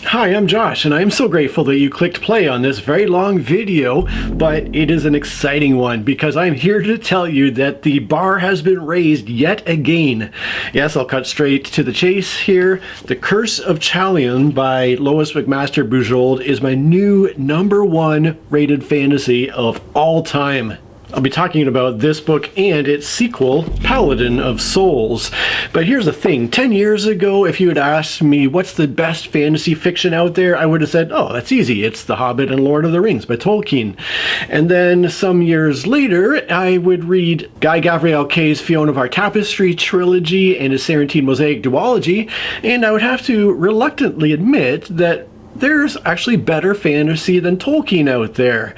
Hi, I'm Josh, and I'm so grateful that you clicked play on this very long video, but it is an exciting one because I'm here to tell you that the bar has been raised yet again. Yes, I'll cut straight to the chase here. The Curse of Chalion by Lois McMaster Bujold is my new #1 rated fantasy of all time. I'll be talking about this book and its sequel, Paladin of Souls. But here's the thing, 10 years ago, if you had asked me what's the best fantasy fiction out there, I would have said, oh, that's easy, it's The Hobbit and Lord of the Rings by Tolkien. And then some years later, I would read Guy Gavriel Kay's Fiona of Our Tapestry trilogy and his Sarantine Mosaic duology, and I would have to reluctantly admit that there's actually better fantasy than Tolkien out there.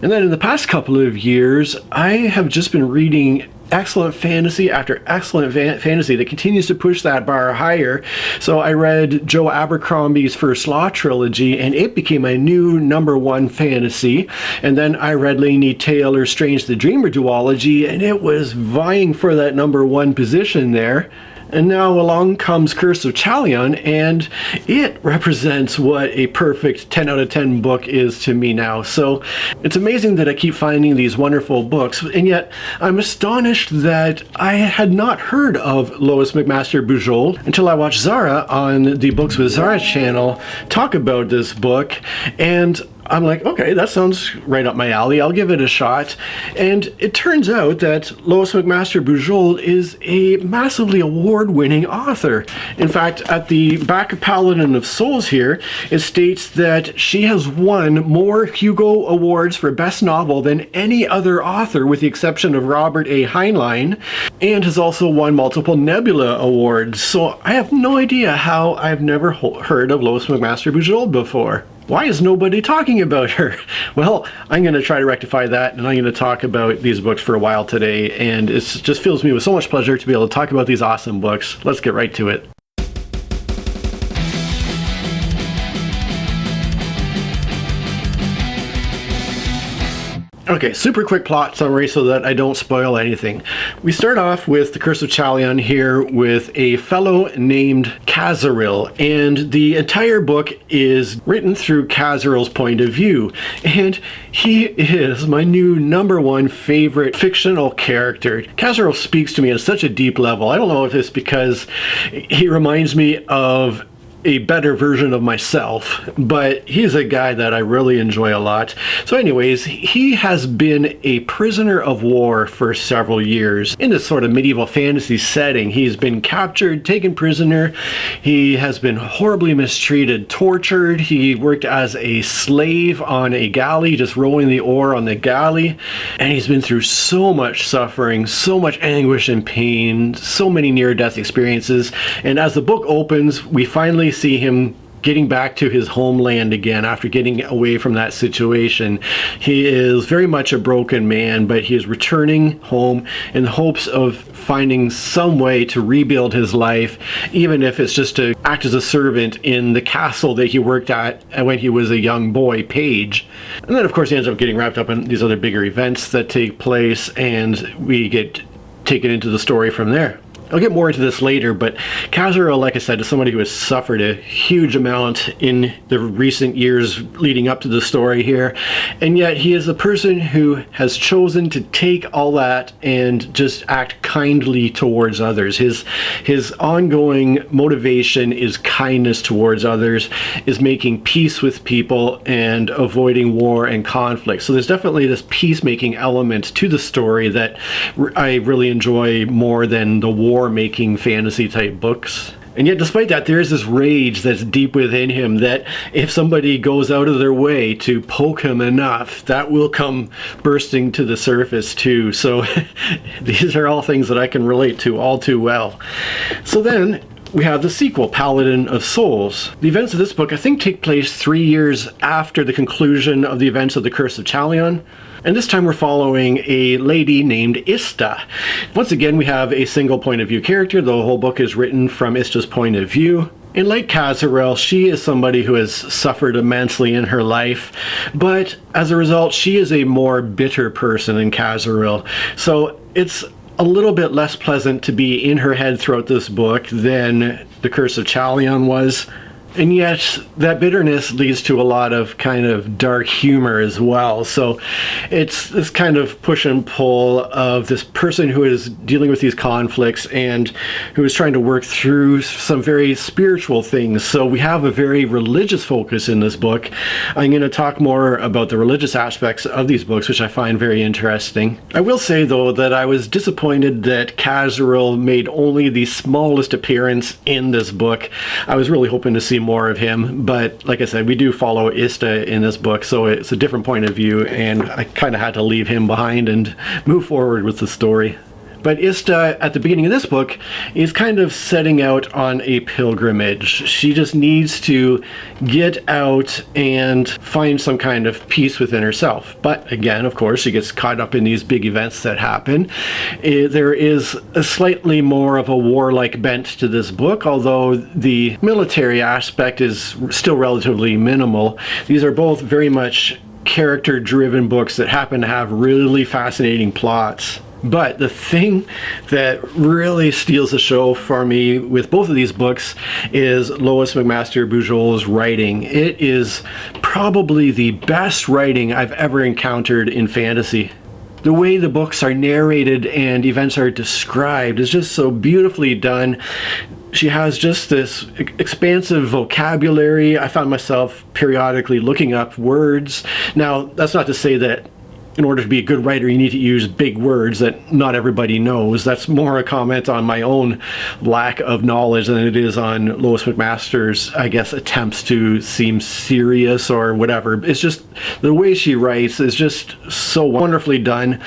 And then in the past couple of years, I have just been reading excellent fantasy after excellent fantasy that continues to push that bar higher. So I read Joe Abercrombie's First Law trilogy, and it became my new #1 fantasy. And then I read Laini Taylor's Strange the Dreamer duology, and it was vying for that #1 position there. And now along comes Curse of Chalion, and it represents what a perfect 10 out of 10 book is to me now. So it's amazing that I keep finding these wonderful books, and yet I'm astonished that I had not heard of Lois McMaster Bujold until I watched Zara on the Books with Zara channel talk about this book, and I'm like, okay, that sounds right up my alley. I'll give it a shot. And it turns out that Lois McMaster Bujold is a massively award-winning author. In fact, at the back of Paladin of Souls here, it states that she has won more Hugo Awards for Best Novel than any other author, with the exception of Robert A. Heinlein, and has also won multiple Nebula Awards. So I have no idea how I've never heard of Lois McMaster Bujold before. Why is nobody talking about her? Well, I'm going to try to rectify that, and I'm going to talk about these books for a while today, and it just fills me with so much pleasure to be able to talk about these awesome books. Let's get right to it. Okay, super quick plot summary so that I don't spoil anything. We start off with The Curse of Chalion here with a fellow named Kazaril, and the entire book is written through Kazaril's point of view, and he is my new #1 favorite fictional character. Kazaril speaks to me on such a deep level. I don't know if it's because he reminds me of a better version of myself, but he's a guy that I really enjoy a lot. So anyways, he has been a prisoner of war for several years in this sort of medieval fantasy setting. He's been captured, taken prisoner. He has been horribly mistreated, tortured. He worked as a slave on a galley, just rowing the oar on the galley. And he's been through so much suffering, so much anguish and pain, so many near-death experiences. And as the book opens, we finally see him getting back to his homeland again after getting away from that situation. He is very much a broken man, but he is returning home in the hopes of finding some way to rebuild his life, even if it's just to act as a servant in the castle that he worked at when he was a young boy, page. And then of course he ends up getting wrapped up in these other bigger events that take place, and we get taken into the story from there. I'll get more into this later, but Kazaril, like I said, is somebody who has suffered a huge amount in the recent years leading up to the story here, and yet he is a person who has chosen to take all that and just act kindly towards others. His ongoing motivation is kindness towards others, is making peace with people and avoiding war and conflict. So there's definitely this peacemaking element to the story that I really enjoy more than the war-making fantasy type books. And yet despite that, there is this rage that's deep within him that if somebody goes out of their way to poke him enough, that will come bursting to the surface too. So these are all things that I can relate to all too well. So then we have the sequel, Paladin of Souls. The events of this book, I think, take place 3 years after the conclusion of the events of the Curse of Chalion. And this time we're following a lady named Ista. Once again, we have a single point of view character. The whole book is written from Ista's point of view. And like Kazaril, she is somebody who has suffered immensely in her life, but as a result, she is a more bitter person than Kazaril. So it's a little bit less pleasant to be in her head throughout this book than The Curse of Chalion was. And yet that bitterness leads to a lot of kind of dark humor as well. So it's this kind of push and pull of this person who is dealing with these conflicts and who is trying to work through some very spiritual things. So we have a very religious focus in this book. I'm going to talk more about the religious aspects of these books, which I find very interesting. I will say, though, that I was disappointed that Kazaril made only the smallest appearance in this book. I was really hoping to see more of him, but like I said, we do follow Ista in this book, so it's a different point of view, and I kind of had to leave him behind and move forward with the story. But Ista, at the beginning of this book, is kind of setting out on a pilgrimage. She just needs to get out and find some kind of peace within herself. But again, of course, she gets caught up in these big events that happen. There is a slightly more of a warlike bent to this book, although the military aspect is still relatively minimal. These are both very much character-driven books that happen to have really fascinating plots. But the thing that really steals the show for me with both of these books is Lois McMaster Bujold's writing. It is probably the best writing I've ever encountered in fantasy. The way the books are narrated and events are described is just so beautifully done. She has just this expansive vocabulary. I found myself periodically looking up words. Now, that's not to say that in order to be a good writer, you need to use big words that not everybody knows. That's more a comment on my own lack of knowledge than it is on Lois McMaster's, I guess, attempts to seem serious or whatever. It's just the way she writes is just so wonderfully done.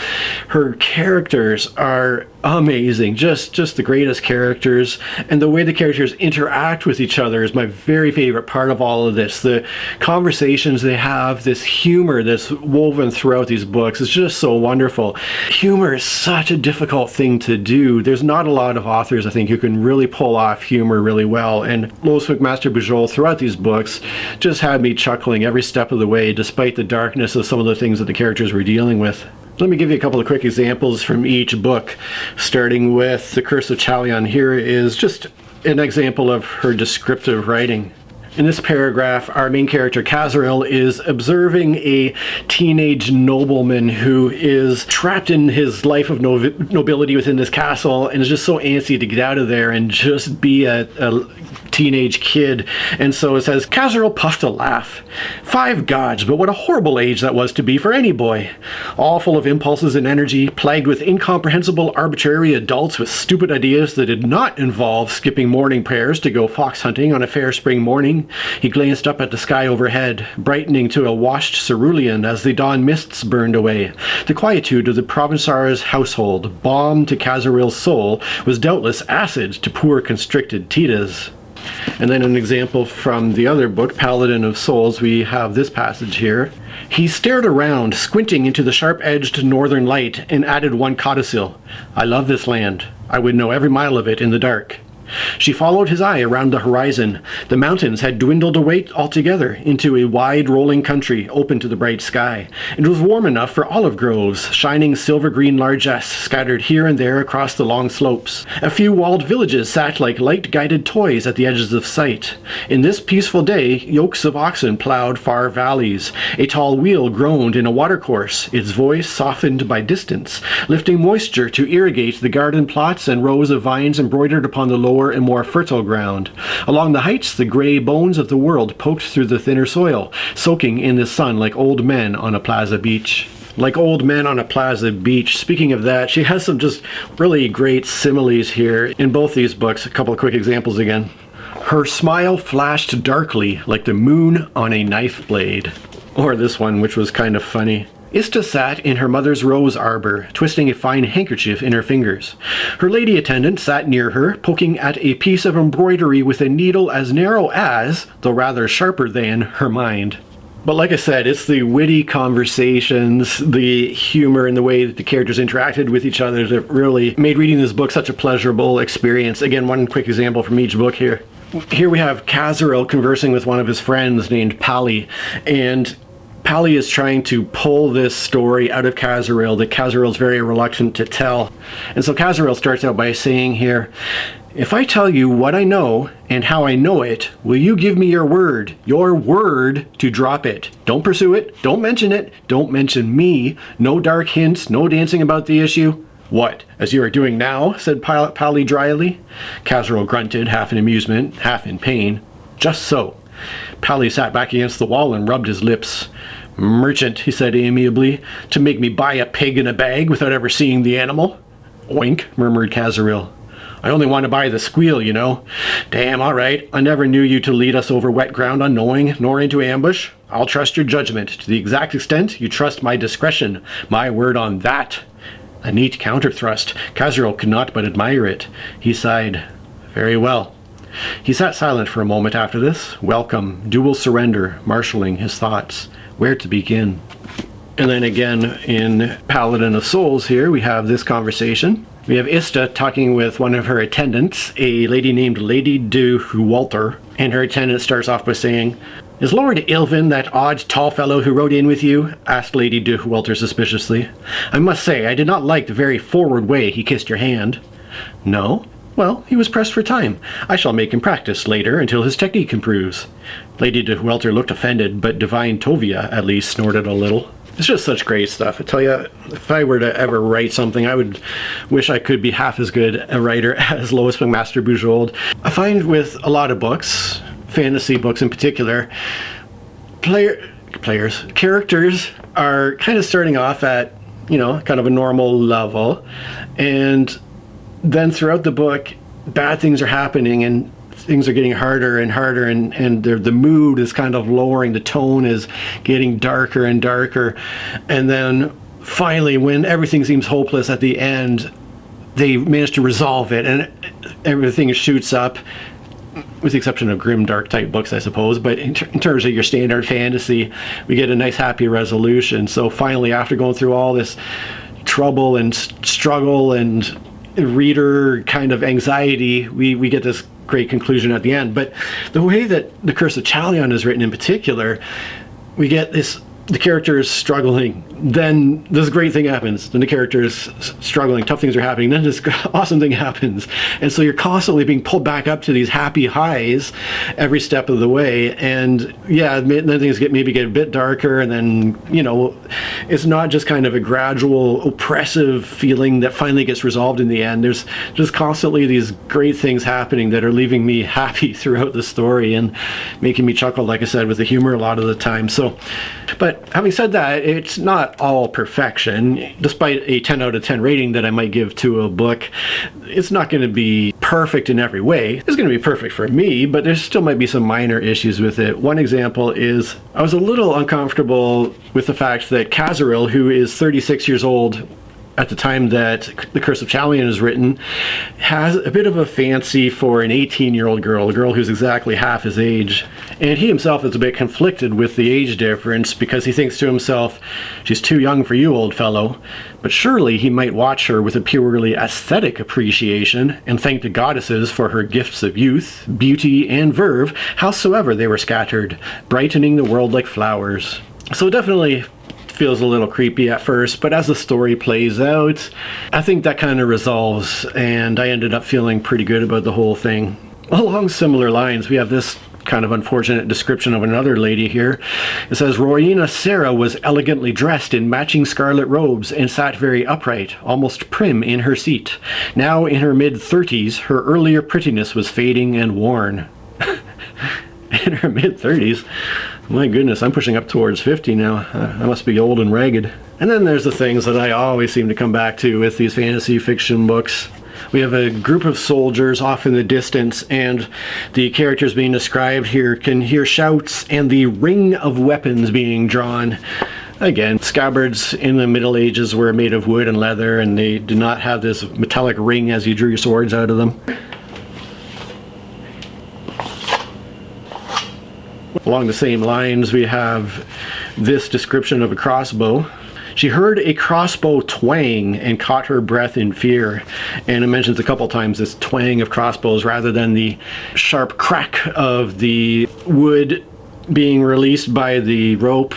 Her characters are amazing, just the greatest characters, and the way the characters interact with each other is my very favorite part of all of this. The conversations they have, this humor that's woven throughout these books is just so wonderful. Humor is such a difficult thing to do. There's not a lot of authors, I think, who can really pull off humor really well, and Lois McMaster Bujold throughout these books just had me chuckling every step of the way, despite the darkness of some of the things that the characters were dealing with. Let me give you a couple of quick examples from each book, starting with The Curse of Chalion. Here is just an example of her descriptive writing. In this paragraph, our main character, Kazaril, is observing a teenage nobleman who is trapped in his life of nobility within this castle and is just so antsy to get out of there and just be a teenage kid. And so it says, Kazaril puffed a laugh. 5 gods, but what a horrible age that was to be for any boy. All full of impulses and energy, plagued with incomprehensible arbitrary adults with stupid ideas that did not involve skipping morning prayers to go fox hunting on a fair spring morning. He glanced up at the sky overhead, brightening to a washed cerulean as the dawn mists burned away. The quietude of the Provençar's household, balm to Kazaril's soul, was doubtless acid to poor constricted Tita's. And then an example from the other book, Paladin of Souls, we have this passage here. He stared around, squinting into the sharp-edged northern light, and added one codicil. I love this land. I would know every mile of it in the dark. She followed his eye around the horizon. The mountains had dwindled away altogether into a wide rolling country open to the bright sky. It was warm enough for olive groves, shining silver-green largesse scattered here and there across the long slopes. A few walled villages sat like light-guided toys at the edges of sight. In this peaceful day, yokes of oxen plowed far valleys. A tall wheel groaned in a watercourse, its voice softened by distance, lifting moisture to irrigate the garden plots and rows of vines embroidered upon the lower and more fertile ground. Along the heights, the gray bones of the world poked through the thinner soil, soaking in the sun like old men on a plaza beach. Like old men on a plaza beach. Speaking of that, she has some just really great similes here in both these books. A couple of quick examples again. Her smile flashed darkly like the moon on a knife blade. Or this one, which was kind of funny. Ista sat in her mother's rose arbor, twisting a fine handkerchief in her fingers. Her lady attendant sat near her, poking at a piece of embroidery with a needle as narrow as, though rather sharper than, her mind. But like I said, it's the witty conversations, the humor, and the way that the characters interacted with each other that really made reading this book such a pleasurable experience. Again, one quick example from each book here. Here we have Kazaril conversing with one of his friends named Pali, and Pally is trying to pull this story out of Kazaril that Kazaril is very reluctant to tell. And so Kazaril starts out by saying here, if I tell you what I know and how I know it, will you give me your word to drop it? Don't pursue it, don't mention me, no dark hints, no dancing about the issue. What, as you are doing now? Said Pally dryly. Kazaril grunted, half in amusement, half in pain. Just so. Pally sat back against the wall and rubbed his lips. Merchant, he said amiably, to make me buy a pig in a bag without ever seeing the animal? Oink, murmured Kazaril. I only want to buy the squeal, you know. Damn, all right. I never knew you to lead us over wet ground unknowing, nor into ambush. I'll trust your judgment to the exact extent you trust my discretion. My word on that. A neat counter-thrust. Kazaril could not but admire it. He sighed. Very well. He sat silent for a moment after this. Welcome, dual surrender, marshalling his thoughts. Where to begin? And then again in Paladin of Souls here, we have this conversation. We have Ista talking with one of her attendants, a lady named Lady de Huwalter, and her attendant starts off by saying, Is Lord Ilvin that odd tall fellow who rode in with you? Asked Lady de Huwalter suspiciously. I must say, I did not like the very forward way he kissed your hand. No? Well, he was pressed for time. I shall make him practice later until his technique improves. Lady de Huwalter looked offended, but Divine Tovia at least snorted a little. It's just such great stuff. I tell you, if I were to ever write something, I would wish I could be half as good a writer as Lois McMaster Bujold. I find with a lot of books, fantasy books in particular, characters are kind of starting off at, kind of a normal level, and then throughout the book, bad things are happening and things are getting harder and harder, and the mood is kind of lowering, the tone is getting darker and darker, and then finally when everything seems hopeless at the end, they manage to resolve it and everything shoots up, with the exception of grimdark type books, I suppose, but in terms of your standard fantasy, we get a nice happy resolution. So finally, after going through all this trouble and struggle and reader kind of anxiety, we get this great conclusion at the end. But the way that The Curse of Chalion is written in particular, we get the character is struggling, then this great thing happens, then the character is struggling, tough things are happening, then this awesome thing happens, and so you're constantly being pulled back up to these happy highs every step of the way. And yeah, then things maybe get a bit darker, and then it's not just kind of a gradual oppressive feeling that finally gets resolved in the end. There's just constantly these great things happening that are leaving me happy throughout the story and making me chuckle, like I said, with the humor a lot of the time. So, but having said that, it's not all perfection. Despite a 10 out of 10 rating that I might give to a book, it's not going to be perfect in every way. It's going to be perfect for me, but there still might be some minor issues with it. One example is I was a little uncomfortable with the fact that Kazaril, who is 36 years old at the time that The Curse of Chalion is written, has a bit of a fancy for an 18-year-old girl, a girl who's exactly half his age. And he himself is a bit conflicted with the age difference because he thinks to himself, she's too young for you, old fellow. But surely he might watch her with a purely aesthetic appreciation and thank the goddesses for her gifts of youth, beauty, and verve, howsoever they were scattered, brightening the world like flowers. So definitely feels a little creepy at first, but as the story plays out, I think that kind of resolves, and I ended up feeling pretty good about the whole thing. Along similar lines, we have this kind of unfortunate description of another lady here. It says, Rowena Sarah was elegantly dressed in matching scarlet robes and sat very upright, almost prim in her seat. Now in her mid-30s, her earlier prettiness was fading and worn. In her mid-30s? My goodness, I'm pushing up towards 50 now. I must be old and ragged. And then there's the things that I always seem to come back to with these fantasy fiction books. We have a group of soldiers off in the distance, and the characters being described here can hear shouts and the ring of weapons being drawn. Again, scabbards in the Middle Ages were made of wood and leather, and they did not have this metallic ring as you drew your swords out of them. Along the same lines, we have this description of a crossbow. She heard a crossbow twang and caught her breath in fear. And it mentions a couple times this twang of crossbows rather than the sharp crack of the wood being released by the rope.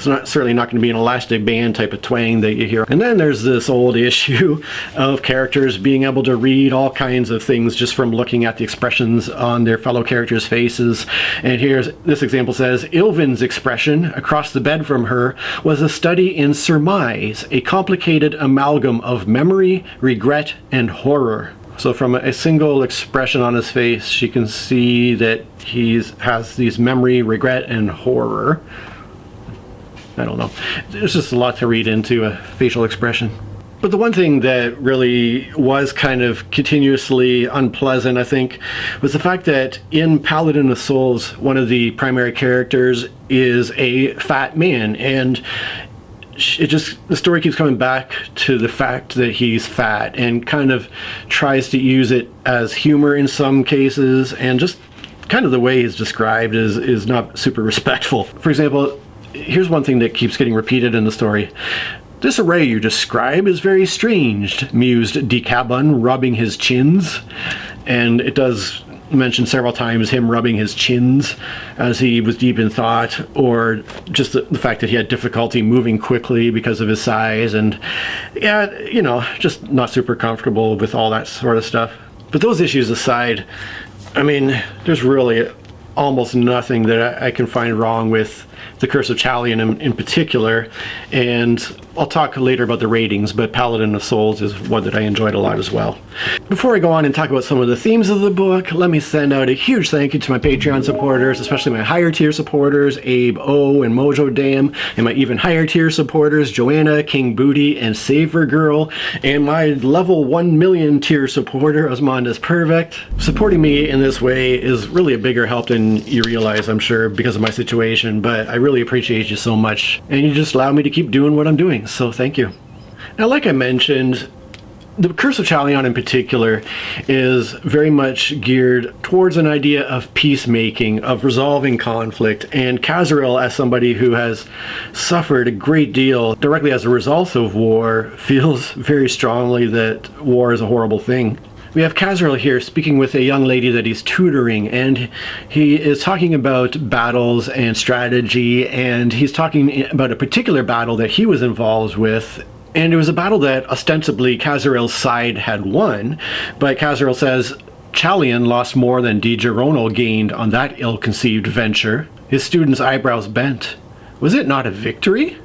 It's certainly not going to be an elastic band type of twang that you hear. And then there's this old issue of characters being able to read all kinds of things just from looking at the expressions on their fellow characters' faces. And here's this example says, Ilvin's expression across the bed from her was a study in surmise, a complicated amalgam of memory, regret, and horror. So from a single expression on his face, she can see that he has these memory, regret, and horror. I don't know. There's just a lot to read into a facial expression. But the one thing that really was kind of continuously unpleasant, I think, was the fact that in Paladin of Souls, one of the primary characters is a fat man, and the story keeps coming back to the fact that he's fat and kind of tries to use it as humor in some cases, and just kind of the way he's described is not super respectful. For example, here's one thing that keeps getting repeated in the story. This array you describe is very strange, mused Decabun, rubbing his chins. And it does mention several times him rubbing his chins as he was deep in thought, or just the fact that he had difficulty moving quickly because of his size, and yeah, you know, just not super comfortable with all that sort of stuff. But those issues aside, I mean, there's really almost nothing that I can find wrong with The Curse of Chalion in particular, and I'll talk later about the ratings, but Paladin of Souls is one that I enjoyed a lot as well. Before I go on and talk about some of the themes of the book, let me send out a huge thank you to my Patreon supporters, especially my higher tier supporters, Abe O and Mojo Dam, and my even higher tier supporters, Joanna, King Booty, and Saver Girl, and my level 1 million tier supporter, Osmondas Perfect. Supporting me in this way is really a bigger help than you realize, I'm sure, because of my situation, but I really appreciate you so much, and you just allow me to keep doing what I'm doing, so thank you. Now, like I mentioned, The Curse of Chalion in particular is very much geared towards an idea of peacemaking, of resolving conflict, and Kazaril, as somebody who has suffered a great deal directly as a result of war, feels very strongly that war is a horrible thing. We have Kazaril here speaking with a young lady that he's tutoring, and he is talking about battles and strategy, and he's talking about a particular battle that he was involved with. And it was a battle that ostensibly Kazaril's side had won, but Kazaril says Chalion lost more than Di Gironal gained on that ill-conceived venture. His student's eyebrows bent. Was it not a victory?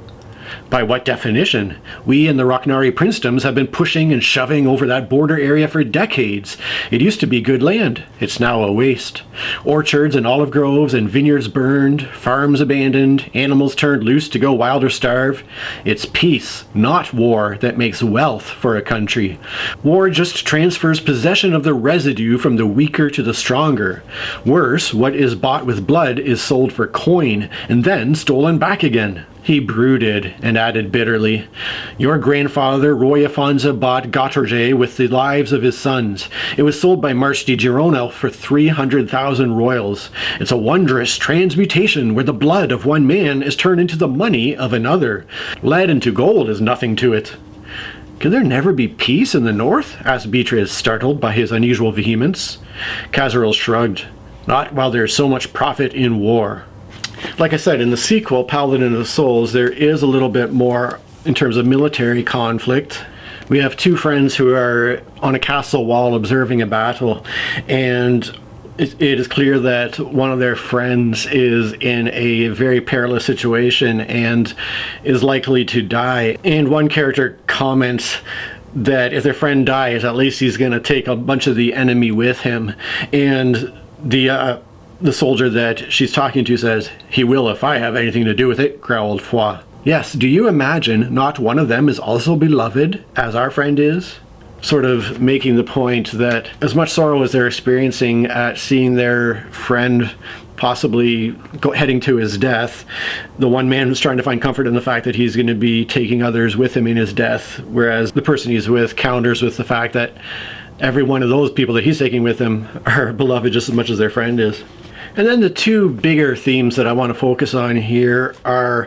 By what definition? We in the Rocknari princedoms have been pushing and shoving over that border area for decades. It used to be good land. It's now a waste. Orchards and olive groves and vineyards burned, farms abandoned, animals turned loose to go wild or starve. It's peace, not war, that makes wealth for a country. War just transfers possession of the residue from the weaker to the stronger. Worse, what is bought with blood is sold for coin and then stolen back again. He brooded and added bitterly, Your grandfather, Roy Afonso, bought Gauterje with the lives of his sons. It was sold by March de Gironel for 300,000 royals. It's a wondrous transmutation where the blood of one man is turned into the money of another. Lead into gold is nothing to it. Can there never be peace in the north? Asked Beatrice, startled by his unusual vehemence. Kazaril shrugged. Not while there is so much profit in war. Like I said, in the sequel, Paladin of Souls, there is a little bit more in terms of military conflict. We have two friends who are on a castle wall observing a battle, and it is clear that one of their friends is in a very perilous situation and is likely to die. And one character comments that if their friend dies, at least he's going to take a bunch of the enemy with him. And the soldier that she's talking to says, He will if I have anything to do with it, growled Foy. Yes, do you imagine not one of them is also beloved, as our friend is? Sort of making the point that as much sorrow as they're experiencing at seeing their friend possibly heading to his death, the one man who's trying to find comfort in the fact that he's going to be taking others with him in his death, whereas the person he's with counters with the fact that every one of those people that he's taking with him are beloved just as much as their friend is. And then the two bigger themes that I want to focus on here are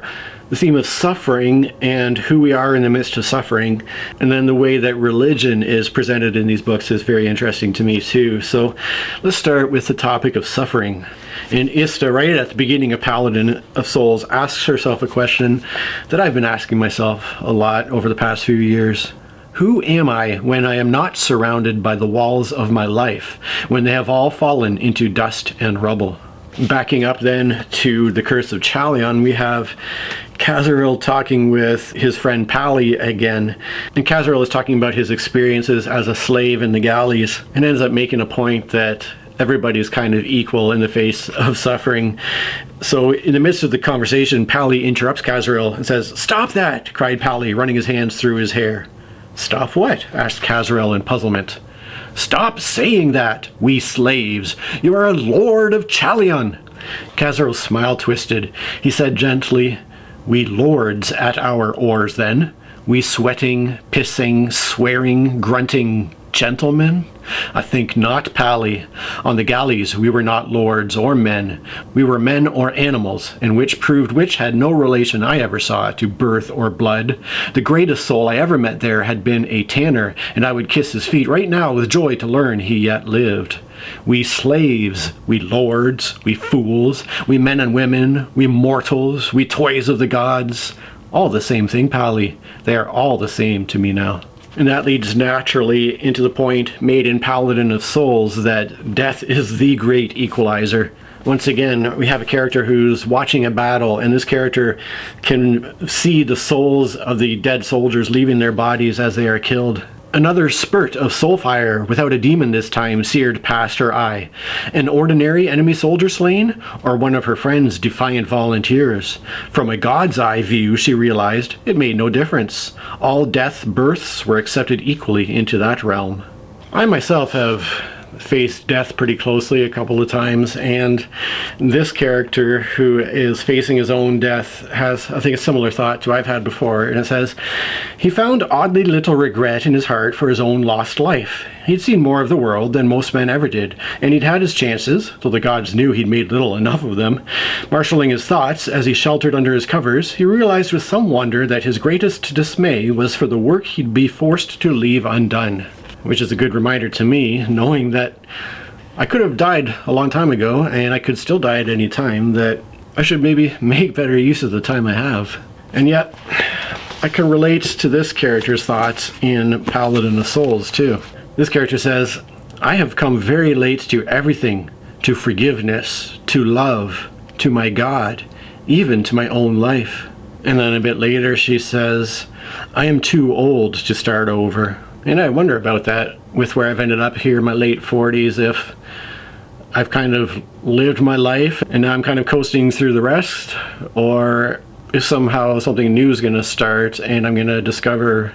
the theme of suffering and who we are in the midst of suffering. And then the way that religion is presented in these books is very interesting to me too. So let's start with the topic of suffering. And Ista, right at the beginning of Paladin of Souls, asks herself a question that I've been asking myself a lot over the past few years. Who am I when I am not surrounded by the walls of my life, when they have all fallen into dust and rubble? Backing up then to the Curse of Chalion, we have Kazaril talking with his friend Pally again. And Kazaril is talking about his experiences as a slave in the galleys and ends up making a point that everybody's kind of equal in the face of suffering. So in the midst of the conversation, Pally interrupts Kazaril and says, "Stop that!" cried Pally, running his hands through his hair. "Stop what?" asked Kazaril in puzzlement. "Stop saying that, we slaves. You are a lord of Chalion." Kazaril's smile twisted. He said gently, "We lords at our oars then? We sweating, pissing, swearing, grunting gentlemen? I think not, Pally. On the galleys we were not lords or men. We were men or animals, and which proved which had no relation I ever saw to birth or blood. The greatest soul I ever met there had been a tanner, and I would kiss his feet right now with joy to learn he yet lived. We slaves, we lords, we fools, we men and women, we mortals, we toys of the gods. All the same thing, Pally. They are all the same to me now." And that leads naturally into the point made in Paladin of Souls that death is the great equalizer. Once again, we have a character who's watching a battle, and this character can see the souls of the dead soldiers leaving their bodies as they are killed. Another spurt of soul fire, without a demon this time, seared past her eye. An ordinary enemy soldier slain, or one of her friends' defiant volunteers? From a god's eye view, she realized, it made no difference. All death births were accepted equally into that realm. I myself have faced death pretty closely a couple of times, and this character who is facing his own death has, I think, a similar thought to I've had before, and it says, "He found oddly little regret in his heart for his own lost life. He'd seen more of the world than most men ever did, and he'd had his chances, though the gods knew he'd made little enough of them. Marshalling his thoughts as he sheltered under his covers, he realized with some wonder that his greatest dismay was for the work he'd be forced to leave undone." Which is a good reminder to me, knowing that I could have died a long time ago, and I could still die at any time, that I should maybe make better use of the time I have. And yet, I can relate to this character's thoughts in Paladin of Souls, too. This character says, "I have come very late to everything, to forgiveness, to love, to my God, even to my own life." And then a bit later she says, "I am too old to start over." And I wonder about that with where I've ended up here in my late 40s, if I've kind of lived my life and now I'm kind of coasting through the rest, or if somehow something new is going to start and I'm going to discover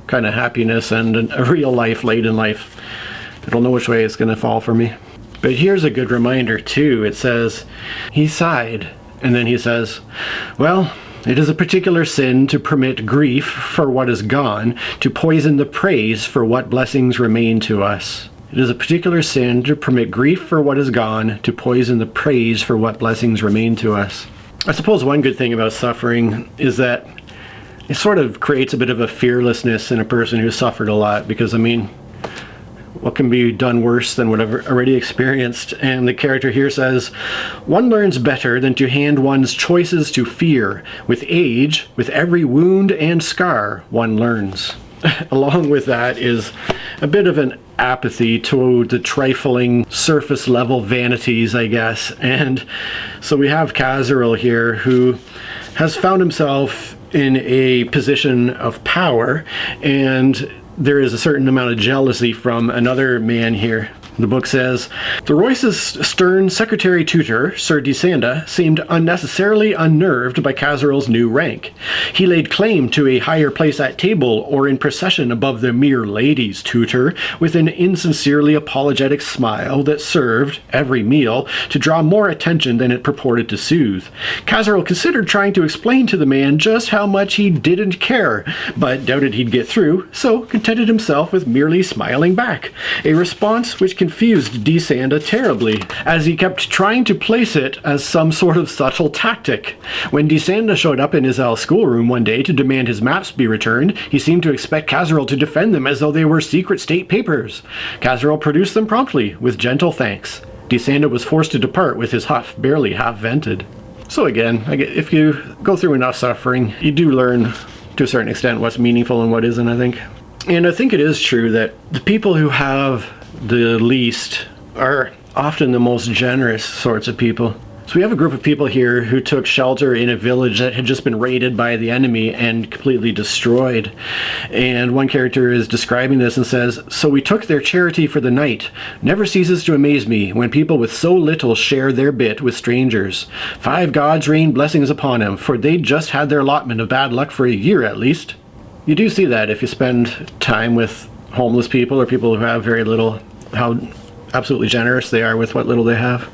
kind of happiness and a real life late in life. I don't know which way it's going to fall for me. But here's a good reminder too. It says, "He sighed," and then he says, "Well, it is a particular sin to permit grief for what is gone, to poison the praise for what blessings remain to us." It is a particular sin to permit grief for what is gone, to poison the praise for what blessings remain to us. I suppose one good thing about suffering is that it sort of creates a bit of a fearlessness in a person who's suffered a lot, because, I mean, what can be done worse than what I've already experienced? And the character here says, "One learns better than to hand one's choices to fear. With age, with every wound and scar, one learns." Along with that is a bit of an apathy to the trifling surface level vanities, I guess. And so we have Kazaril here, who has found himself in a position of power, and there is a certain amount of jealousy from another man here. The book says, "The Royce's stern secretary tutor, Sir Desanda, seemed unnecessarily unnerved by Kazaril's new rank. He laid claim to a higher place at table or in procession above the mere lady's tutor, with an insincerely apologetic smile that served, every meal, to draw more attention than it purported to soothe. Kazaril considered trying to explain to the man just how much he didn't care, but doubted he'd get through, so contented himself with merely smiling back, a response which confused Desanda terribly, as he kept trying to place it as some sort of subtle tactic. When Desanda showed up in his schoolroom one day to demand his maps be returned, he seemed to expect Kazaril to defend them as though they were secret state papers. Kazaril produced them promptly, with gentle thanks. Desanda was forced to depart with his huff barely half vented. So again, if you go through enough suffering, you do learn to a certain extent what's meaningful and what isn't, I think. And I think it is true that the people who have the least are often the most generous sorts of people. So we have a group of people here who took shelter in a village that had just been raided by the enemy and completely destroyed. And one character is describing this and says, "So we took their charity for the night. Never ceases to amaze me when people with so little share their bit with strangers. 5 gods rain blessings upon them, for they just had their allotment of bad luck for a year at least." You do see that if you spend time with homeless people or people who have very little, how absolutely generous they are with what little they have.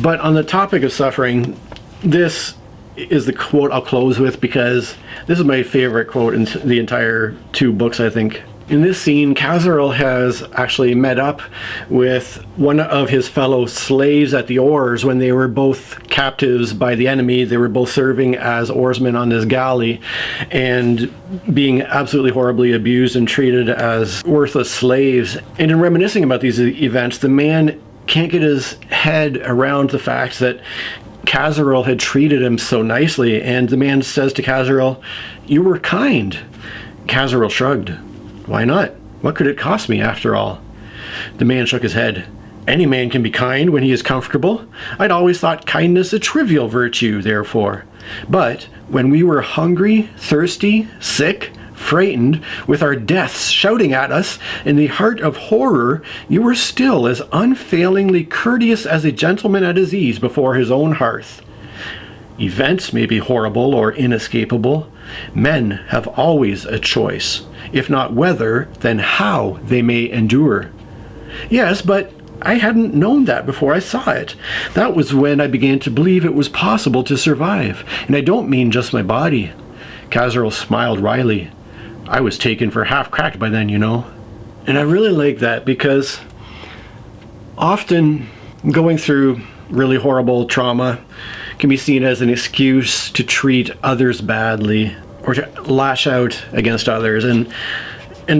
But on the topic of suffering, this is the quote I'll close with, because this is my favorite quote in the entire 2 books, I think. In this scene, Kazaril has actually met up with one of his fellow slaves at the oars when they were both captives by the enemy. They were both serving as oarsmen on this galley and being absolutely horribly abused and treated as worthless slaves. And in reminiscing about these events, the man can't get his head around the fact that Kazaril had treated him so nicely. And the man says to Kazaril, "You were kind." Kazaril shrugged. "Why not? What could it cost me, after all?" The man shook his head. "Any man can be kind when he is comfortable. I'd always thought kindness a trivial virtue, therefore. But when we were hungry, thirsty, sick, frightened, with our deaths shouting at us, in the heart of horror, you were still as unfailingly courteous as a gentleman at his ease before his own hearth. Events may be horrible or inescapable. Men have always a choice. If not whether, then how they may endure." "Yes, but I hadn't known that before I saw it. That was when I began to believe it was possible to survive. And I don't mean just my body." Kazaril smiled wryly. "I was taken for half-cracked by then, you know." And I really like that, because often going through really horrible trauma can be seen as an excuse to treat others badly or to lash out against others. And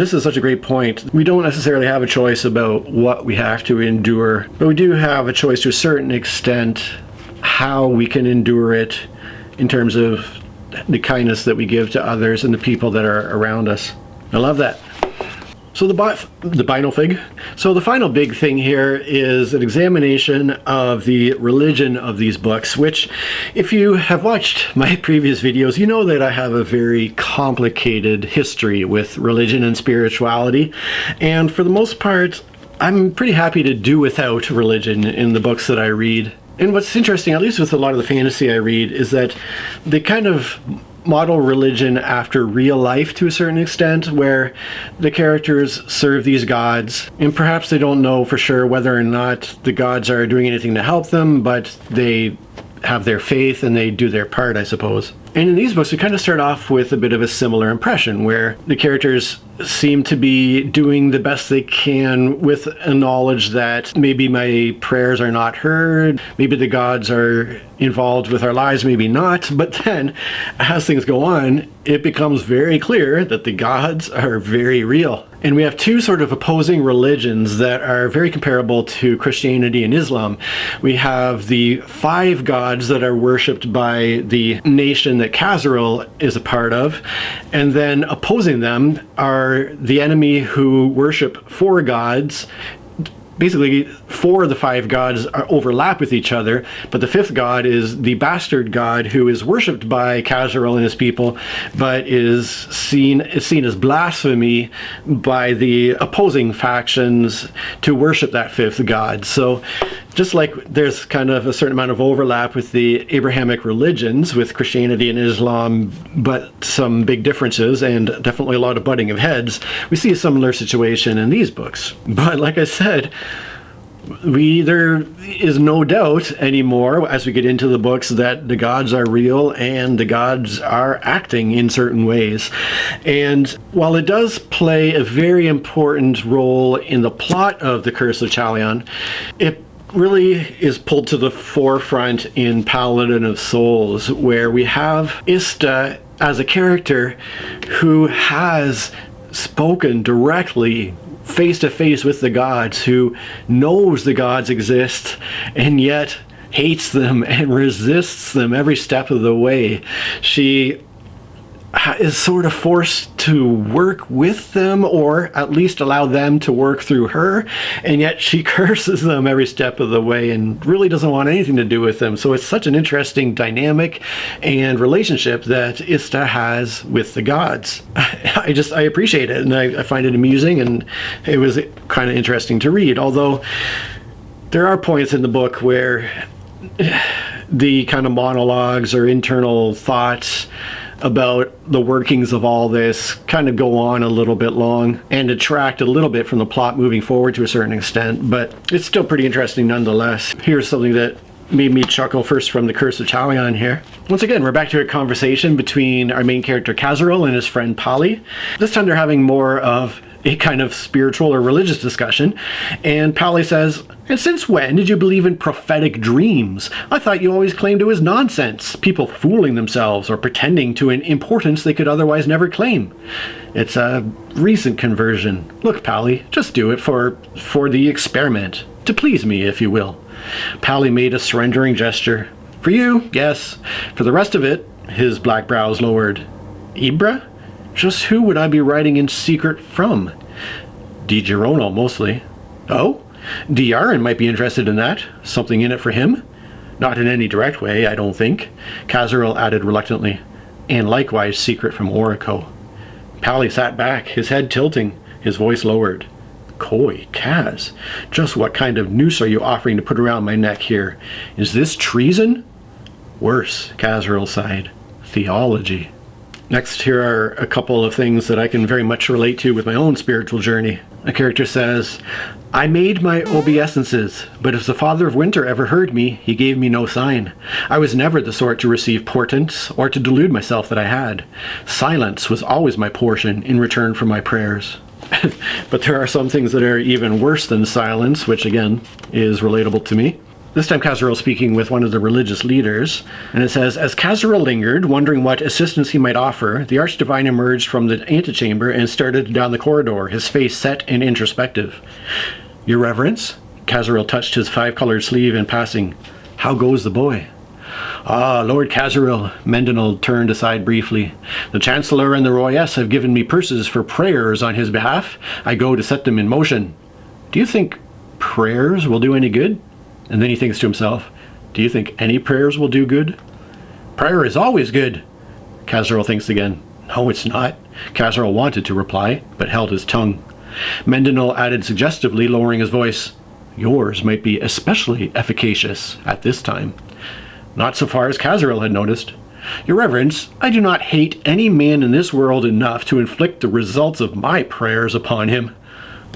this is such a great point. We don't necessarily have a choice about what we have to endure, but we do have a choice to a certain extent how we can endure it in terms of the kindness that we give to others and the people that are around us. I love that. So the final fig. So the final big thing here is an examination of the religion of these books, which, if you have watched my previous videos, you know that I have a very complicated history with religion and spirituality. And for the most part, I'm pretty happy to do without religion in the books that I read. And what's interesting, at least with a lot of the fantasy I read, is that they kind of model religion after real life to a certain extent, where the characters serve these gods, and perhaps they don't know for sure whether or not the gods are doing anything to help them, but they have their faith and they do their part, I suppose. And in these books, we kind of start off with a bit of a similar impression, where the characters seem to be doing the best they can with a knowledge that maybe my prayers are not heard, maybe the gods are involved with our lives, maybe not. But then, as things go on, it becomes very clear that the gods are very real. And we have 2 sort of opposing religions that are very comparable to Christianity and Islam. We have the 5 gods that are worshipped by the nation that Kazaril is a part of, and then opposing them are the enemy who worship 4 gods. Basically, 4 of the 5 gods overlap with each other, but the 5th god is the bastard god who is worshipped by Kazaril and his people, but is seen as blasphemy by the opposing factions to worship that 5th god. So just like there's kind of a certain amount of overlap with the Abrahamic religions, with Christianity and Islam, but some big differences and definitely a lot of butting of heads, we see a similar situation in these books. But like I said, There is no doubt anymore as we get into the books that the gods are real and the gods are acting in certain ways. And while it does play a very important role in the plot of The Curse of Chalion, it really is pulled to the forefront in Paladin of Souls, where we have Ista as a character who has spoken directly face to face with the gods, who knows the gods exist and yet hates them and resists them every step of the way. She is sort of forced to work with them, or at least allow them to work through her, and yet she curses them every step of the way and really doesn't want anything to do with them. So it's such an interesting dynamic and relationship that Ista has with the gods. I appreciate it, and I find it amusing, and it was kind of interesting to read, although there are points in the book where the kind of monologues or internal thoughts about the workings of all this kind of go on a little bit long and detract a little bit from the plot moving forward to a certain extent, but it's still pretty interesting nonetheless. Here's something that made me chuckle first from The Curse of Chalion here. Once again, we're back to a conversation between our main character Kazaril and his friend Pali. This time they're having more of a kind of spiritual or religious discussion, and Pali says, "And since when did you believe in prophetic dreams? I thought you always claimed it was nonsense, people fooling themselves or pretending to an importance they could otherwise never claim. It's a recent conversion. Look, Pali, just do it for the experiment, to please me, if you will." Pali made a surrendering gesture. "For you, yes. For the rest of it," his black brows lowered. "Ibra? Just who would I be writing in secret from?" Di Girono, mostly. "Oh? Diarin might be interested in that. Something in it for him?" "Not in any direct way, I don't think," Kazaril added reluctantly. "And likewise secret from Orico." Pali sat back, his head tilting, his voice lowered. "Coy, Kaz, just what kind of noose are you offering to put around my neck here? Is this treason?" "Worse," Kazaril sighed. "Theology." Next, here are a couple of things that I can very much relate to with my own spiritual journey. A character says, "I made my obeisances, but if the Father of Winter ever heard me, he gave me no sign. I was never the sort to receive portents, or to delude myself that I had. Silence was always my portion in return for my prayers." But there are some things that are even worse than silence, which again is relatable to me. This time Kazaril speaking with one of the religious leaders, and it says, "As Kazaril lingered, wondering what assistance he might offer, the Archdivine emerged from the antechamber and started down the corridor, his face set and introspective." "Your Reverence?" Kazaril touched his 5-colored sleeve in passing. "How goes the boy?" "Ah, Lord Kazaril," Mendinal turned aside briefly. "The Chancellor and the Royess have given me purses for prayers on his behalf. I go to set them in motion." "Do you think prayers will do any good?" And then he thinks to himself, "Do you think any prayers will do good?" "Prayer is always good." Kazaril thinks again. "No, it's not." Kazaril wanted to reply, but held his tongue. Mendinal added suggestively, lowering his voice, "Yours might be especially efficacious at this time." Not so far as Kazaril had noticed. "Your Reverence, I do not hate any man in this world enough to inflict the results of my prayers upon him."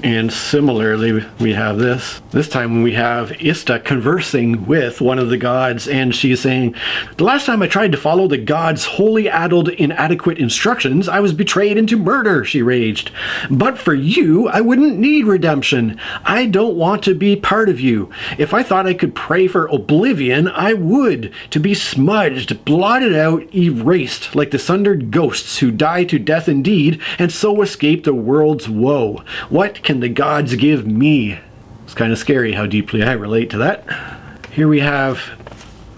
And similarly, we have this. This time we have Ista conversing with one of the gods, and she's saying, "The last time I tried to follow the gods' wholly addled, inadequate instructions, I was betrayed into murder," she raged. "But for you, I wouldn't need redemption. I don't want to be part of you. If I thought I could pray for oblivion, I would. To be smudged, blotted out, erased, like the sundered ghosts who die to death indeed, and so escape the world's woe. What can the gods give me?" It's kind of scary how deeply I relate to that. Here we have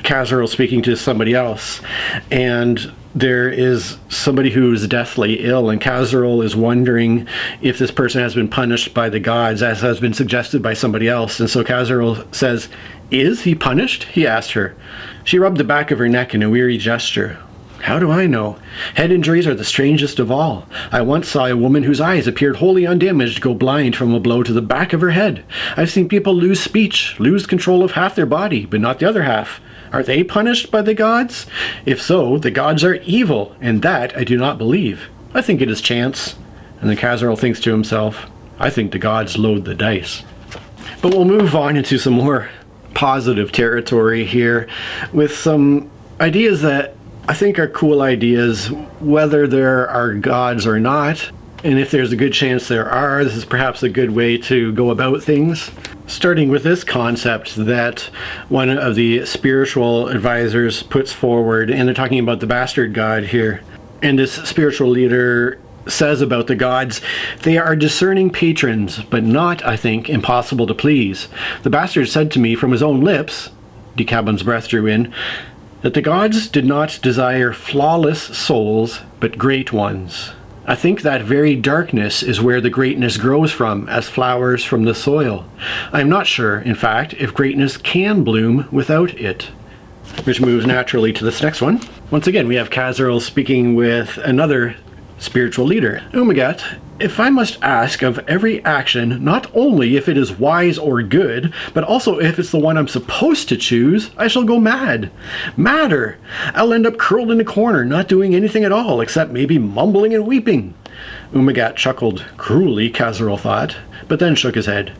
Kazaril speaking to somebody else, and there is somebody who's deathly ill, and Kazaril is wondering if this person has been punished by the gods, as has been suggested by somebody else. And so Kazaril says, "Is he punished?" he asked her. She rubbed the back of her neck in a weary gesture. "How do I know? Head injuries are the strangest of all. I once saw a woman whose eyes appeared wholly undamaged go blind from a blow to the back of her head. I've seen people lose speech, lose control of half their body, but not the other half. Are they punished by the gods? If so, the gods are evil, and that I do not believe. I think it is chance." And then Kazaril thinks to himself, "I think the gods load the dice." But we'll move on into some more positive territory here with some ideas that I think are cool ideas, whether there are gods or not. And if there's a good chance there are, this is perhaps a good way to go about things. Starting with this concept that one of the spiritual advisors puts forward, and they're talking about the bastard god here. And this spiritual leader says about the gods, they are discerning patrons, but not, I think, impossible to please. The bastard said to me from his own lips, Decabon's breath drew in, that the gods did not desire flawless souls, but great ones. I think that very darkness is where the greatness grows from, as flowers from the soil. I am not sure, in fact, if greatness can bloom without it. Which moves naturally to this next one. Once again, we have Khazaril speaking with another spiritual leader. Umagat, if I must ask of every action, not only if it is wise or good, but also if it's the one I'm supposed to choose, I shall go mad. Madder! I'll end up curled in a corner, not doing anything at all, except maybe mumbling and weeping. Umagat chuckled cruelly, Khazaril thought, but then shook his head.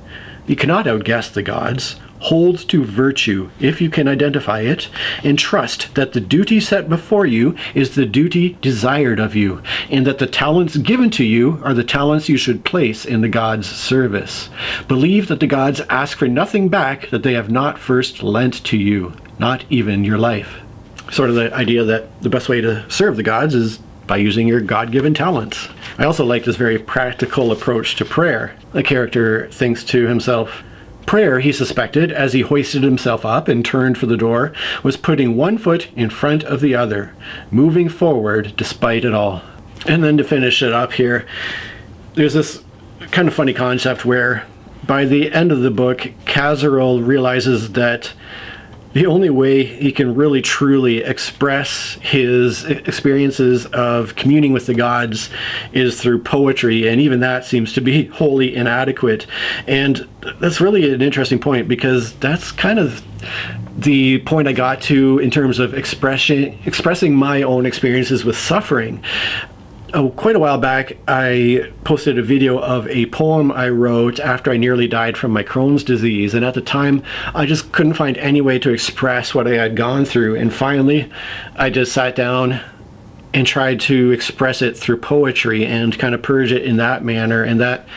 You cannot outguess the gods. Hold to virtue, if you can identify it, and trust that the duty set before you is the duty desired of you, and that the talents given to you are the talents you should place in the gods' service. Believe that the gods ask for nothing back that they have not first lent to you, not even your life. Sort of the idea that the best way to serve the gods is by using your God-given talents. I also like this very practical approach to prayer. The character thinks to himself, prayer, he suspected, as he hoisted himself up and turned for the door, was putting one foot in front of the other, moving forward despite it all. And then to finish it up here, there's this kind of funny concept where by the end of the book, Khazaril realizes that the only way he can really truly express his experiences of communing with the gods is through poetry, and even that seems to be wholly inadequate. And that's really an interesting point, because that's kind of the point I got to in terms of expressing my own experiences with suffering. Quite a while back, I posted a video of a poem I wrote after I nearly died from my Crohn's disease, and at the time I just couldn't find any way to express what I had gone through, and finally I just sat down and tried to express it through poetry and kind of purge it in that manner, and that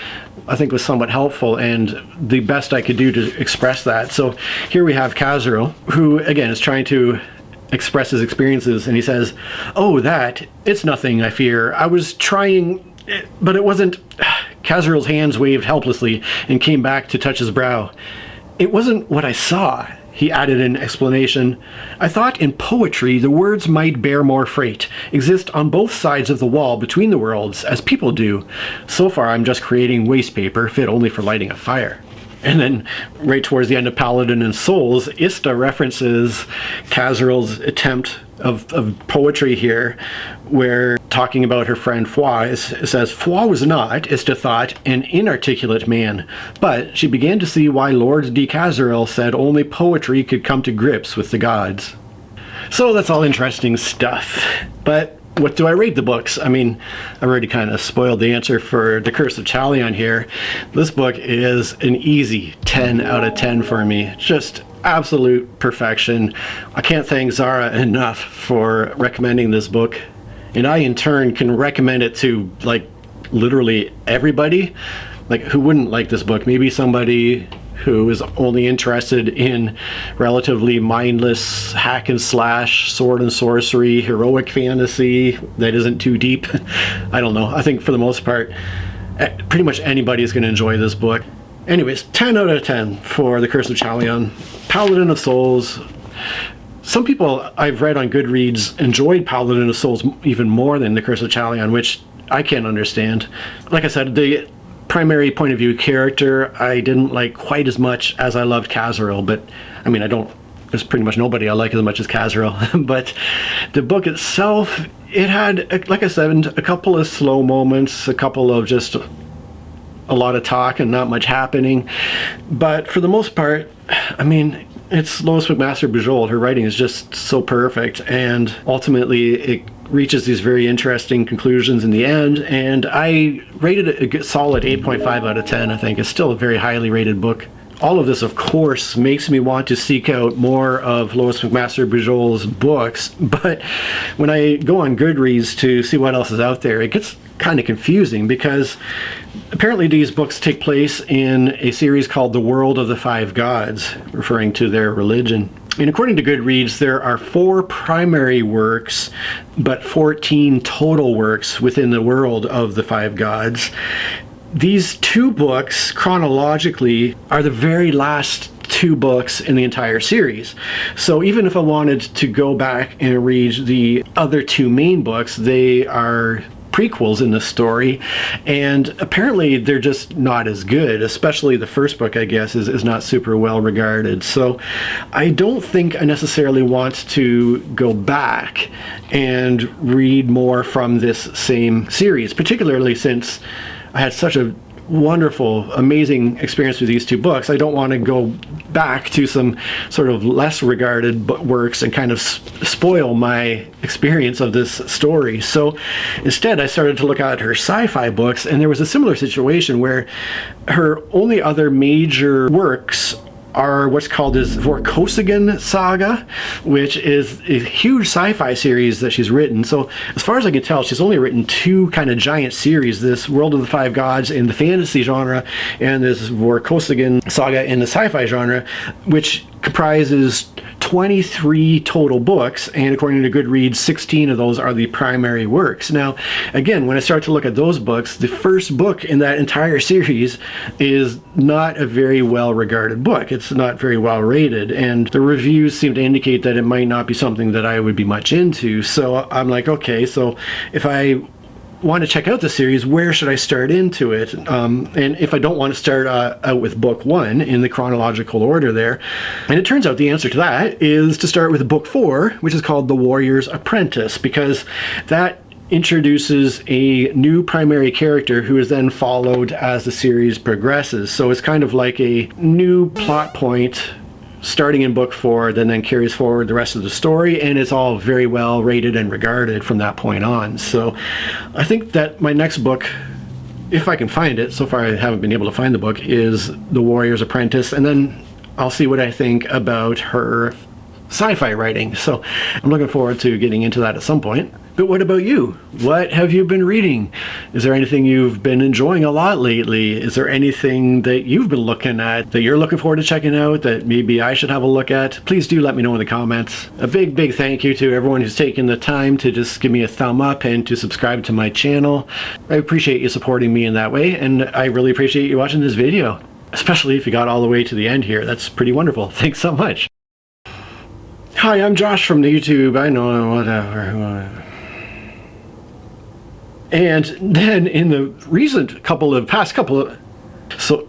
I think was somewhat helpful and the best I could do to express that. So here we have Khazaril, who again is trying to express his experiences, and he says, oh, it's nothing, I fear. I was trying, but it wasn't. Khazaril's hands waved helplessly and came back to touch his brow. It wasn't what I saw, he added in explanation. I thought in poetry the words might bear more freight, exist on both sides of the wall between the worlds, as people do. So far I'm just creating waste paper fit only for lighting a fire. And then, right towards the end of Paladin and Souls, Ista references Khazaril's attempt of poetry here, where talking about her friend Foi, it says, Foi was not, Ista thought, an inarticulate man, but she began to see why Lord de Khazaril said only poetry could come to grips with the gods. So that's all interesting stuff, but what do I rate the books? I mean, I've already kind of spoiled the answer for The Curse of Chalion here. This book is an easy 10 out of 10 for me. Just absolute perfection. I can't thank Zara enough for recommending this book. And I, in turn, can recommend it to, like, literally everybody. Like, who wouldn't like this book? Maybe somebody who is only interested in relatively mindless hack and slash, sword and sorcery, heroic fantasy that isn't too deep. I don't know. I think for the most part, pretty much anybody is going to enjoy this book. Anyways, 10 out of 10 for The Curse of Chalion. Paladin of Souls. Some people I've read on Goodreads enjoyed Paladin of Souls even more than The Curse of Chalion, which I can't understand. Like I said, the primary point of view character I didn't like quite as much as I loved Khazaril, but I mean, there's pretty much nobody I like as much as Khazaril. But the book itself, it had, like I said, a couple of slow moments, a couple of just a lot of talk and not much happening, but for the most part, I mean, it's Lois McMaster Bujold. Her writing is just so perfect, and ultimately it reaches these very interesting conclusions in the end, and I rated it a good solid 8.5 out of 10. I think it's still a very highly rated book. All of this, of course, makes me want to seek out more of Lois McMaster Bujold's books, but when I go on Goodreads to see what else is out there, it gets kind of confusing because apparently these books take place in a series called The World of the Five Gods, referring to their religion. And according to Goodreads, there are 4 primary works, but 14 total works within the world of the Five Gods. These 2 books, chronologically, are the very last 2 books in the entire series. So even if I wanted to go back and read the other 2 main books, they are prequels in the story, and apparently they're just not as good. Especially the first book, I guess, is not super well regarded. So I don't think I necessarily want to go back and read more from this same series, particularly since I had such a wonderful, amazing experience with these 2 books. I don't want to go back to some sort of less regarded works and kind of spoil my experience of this story. So instead, I started to look at her sci-fi books, and there was a similar situation where her only other major works are what's called this Vorkosigan saga, which is a huge sci-fi series that she's written. So as far as I can tell, she's only written 2 kind of giant series, this World of the Five Gods in the fantasy genre and this Vorkosigan saga in the sci-fi genre, which comprises 23 total books, and according to Goodreads, 16 of those are the primary works. Now, again, when I start to look at those books, the first book in that entire series is not a very well regarded book. It's not very well rated, and the reviews seem to indicate that it might not be something that I would be much into. So I'm like, okay, so if I want to check out the series, where should I start into it? And if I don't want to start out with book 1 in the chronological order there, and it turns out the answer to that is to start with book 4, which is called The Warrior's Apprentice, because that introduces a new primary character who is then followed as the series progresses. So it's kind of like a new plot point starting in book 4 that then carries forward the rest of the story, and it's all very well rated and regarded from that point on. So I think that my next book, if I can find it, so far I haven't been able to find the book, is The Warrior's Apprentice, and then I'll see what I think about her sci-fi writing. So I'm looking forward to getting into that at some point. But what about you? What have you been reading? Is there anything you've been enjoying a lot lately? Is there anything that you've been looking at that you're looking forward to checking out that maybe I should have a look at? Please do let me know in the comments. A big, big thank you to everyone who's taken the time to just give me a thumb up and to subscribe to my channel. I appreciate you supporting me in that way, and I really appreciate you watching this video, especially if you got all the way to the end here. That's pretty wonderful. Thanks so much. Hi, I'm Josh from the YouTube. I know, whatever. And then in the recent past couple of, so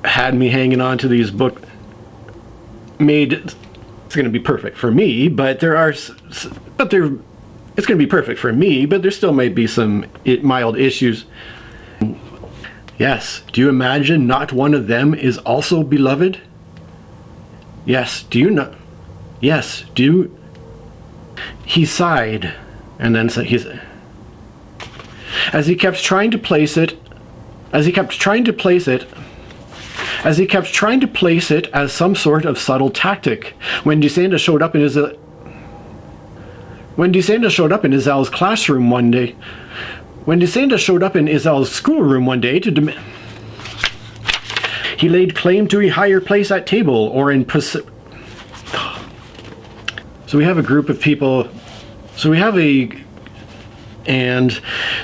had me hanging on to these books, it's going to be perfect for me, but it's going to be perfect for me, but there still might be some mild issues. Yes, do you imagine not one of them is also beloved? Yes, do you know? Yes, do you? He sighed, and then said, as he kept trying to place it as some sort of subtle tactic, when DeSanta showed up in Izel's classroom one day, schoolroom one day to demand he laid claim to a higher place at table or in So we have a group of people, and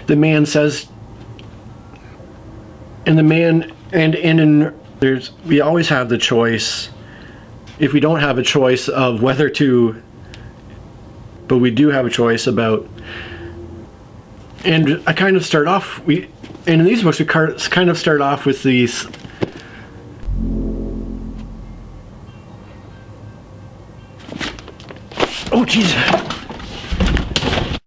the man says, we always have the choice, if we don't have a choice of whether to, but we do have a choice about, and I kind of start off, and in these books we kind of start off with these, oh jeez.